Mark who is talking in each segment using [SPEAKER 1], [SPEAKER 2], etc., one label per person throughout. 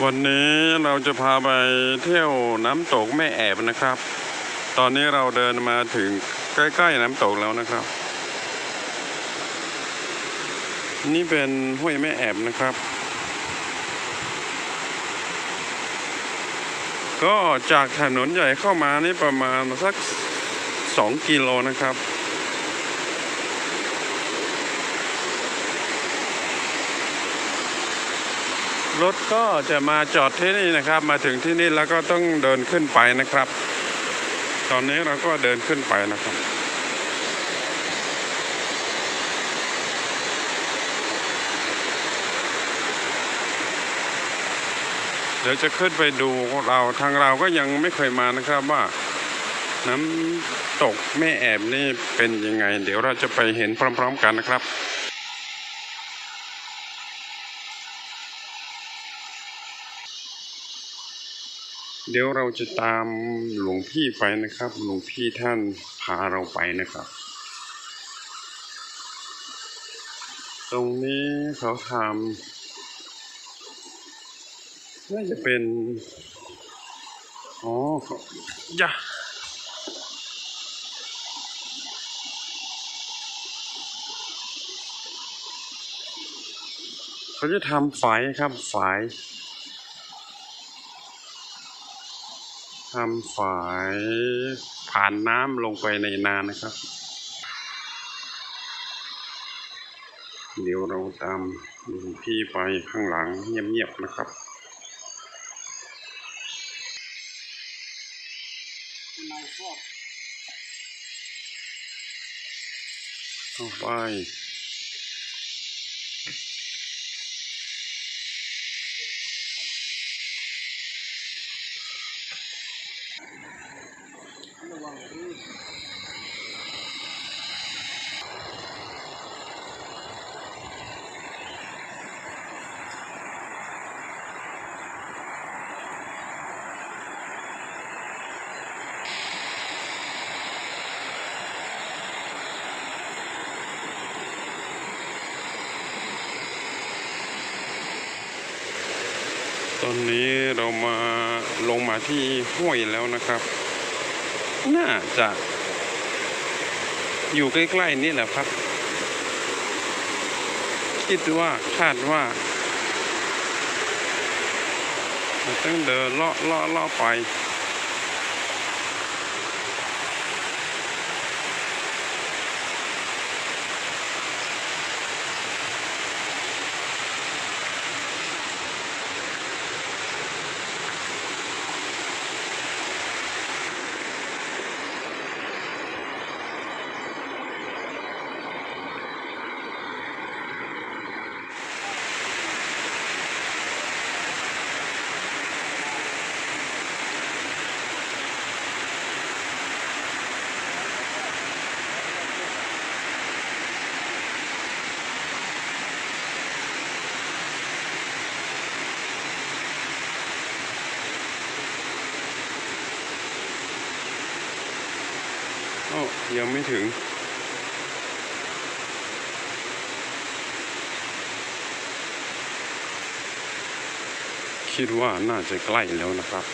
[SPEAKER 1] วันนี้เราจะพาไปเที่ยวน้ำตกแม่แอบนะครับ ตอนนี้เราเดินมาถึงใกล้ๆน้ำตกแล้วนะครับ นี่เป็นห้วยแม่แอบนะครับ ก็จากถนนใหญ่เข้ามานี่ประมาณสัก2 กิโลนะครับรถก็จะมาจอดที่นี่นะครับมาถึงที่นี่แล้วก็ต้องเดินขึ้นไปนะครับตอนนี้เราก็เดินขึ้นไปนะครับเดี๋ยวจะขึ้นไปดูทางเราก็ยังไม่เคยมานะครับว่าน้ำตกแม่แอบนี่เป็นยังไงเดี๋ยวเราจะไปเห็นพร้อมๆกันนะครับเดี๋ยวเราจะตามหลวงพี่ไปนะครับหลวงพี่ท่านพาเราไปนะครับตรงนี้เขาทำน่าจะเป็นอย่าเขาจะทำฝายครับฝายทำฝายผ่านน้ำลงไปในนานะครับเดี๋ยวเราตามหลวงพี่ไปข้างหลังเงียบๆนะครับเข้าไปตอนนี้เราลงมาที่ห้วยแล้วนะครับน่าจะอยู่ใกล้ๆนี่แหละครับคาดว่าต้องเดินเลาะไปยังไม่ถึงคิดว่าน่าจะใกล้แล้วนะครับ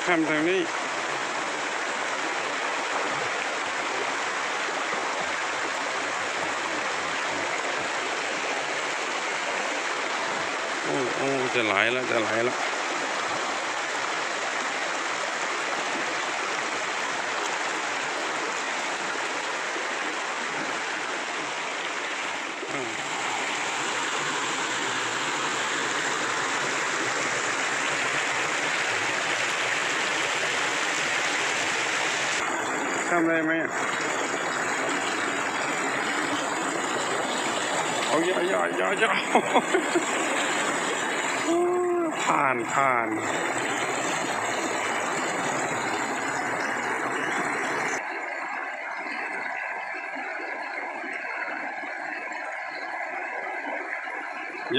[SPEAKER 1] ข้ามทางนี้ โอ้โอ้จะไหลแล้วจะไหลแล้วข้ามได้ไหมเอาอย่าผ่าน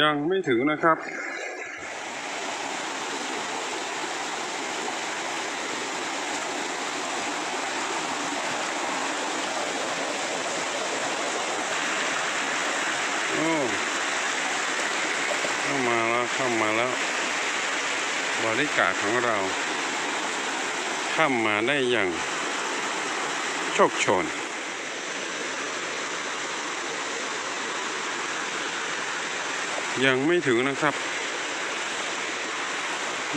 [SPEAKER 1] ยังไม่ถึงนะครับโอ้เข้ามาแล้วบริการของเราข้ามมาได้อย่างโชคโชนยังไม่ถึงนะครับ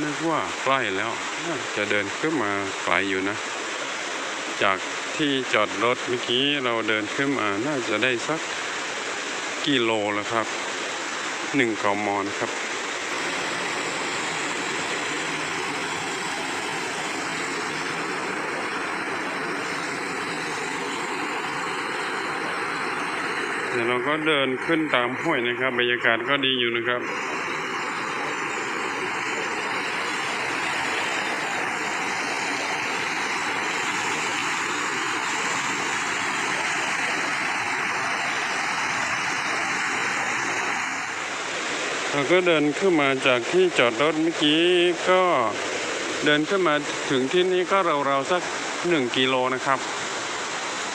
[SPEAKER 1] นึกว่าใกล้แล้วจะเดินขึ้นมาไกลอยู่นะจากที่จอดรถเมื่อกี้เราเดินขึ้นมาน่าจะได้สักกิโลแล้วครับ1 กม.นะครับเดี๋ยวเราก็เดินขึ้นตามห้วยนะครับบรรยากาศก็ดีอยู่นะครับเราก็เดินขึ้นมาจากที่จอดรถเมื่อกี้ก็เดินขึ้นมาถึงที่นี้ก็เราสัก1 กิโลนะครับ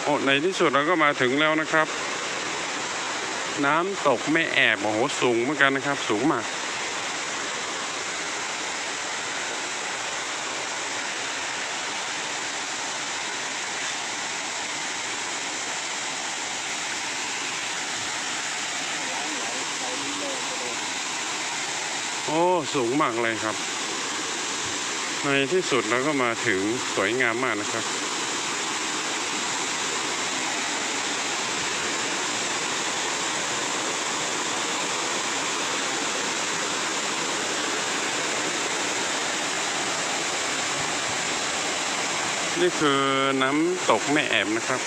[SPEAKER 1] โอ้ในที่สุดเราก็มาถึงแล้วนะครับน้ำตกแม่แอบโอ้โหสูงเหมือนกันนะครับสูงมากโอ้สูงมากเลยครับในที่สุดเราก็มาถึงสวยงามมากนะครับนี่คือน้ำตกแม่แอบนะครับ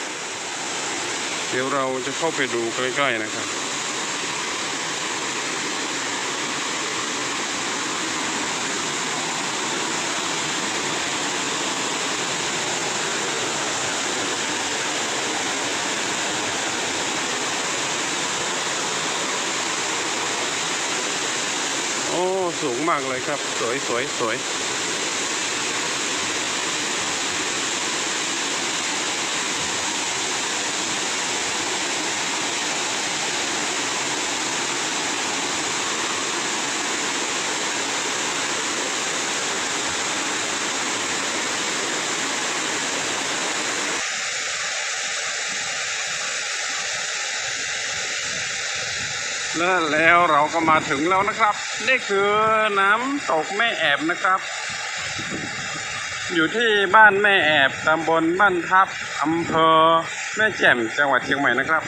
[SPEAKER 1] เดี๋ยวเราจะเข้าไปดูใกล้ๆนะครับโอ้สูงมากเลยครับสวยแล้วเราก็มาถึงแล้วนะครับนี่คือน้ำตกแม่แอบนะครับอยู่ที่บ้านแม่แอบตำบลบ้านทับอำเภอแม่แจ่มจังหวัดเชียงใหม่นะครับ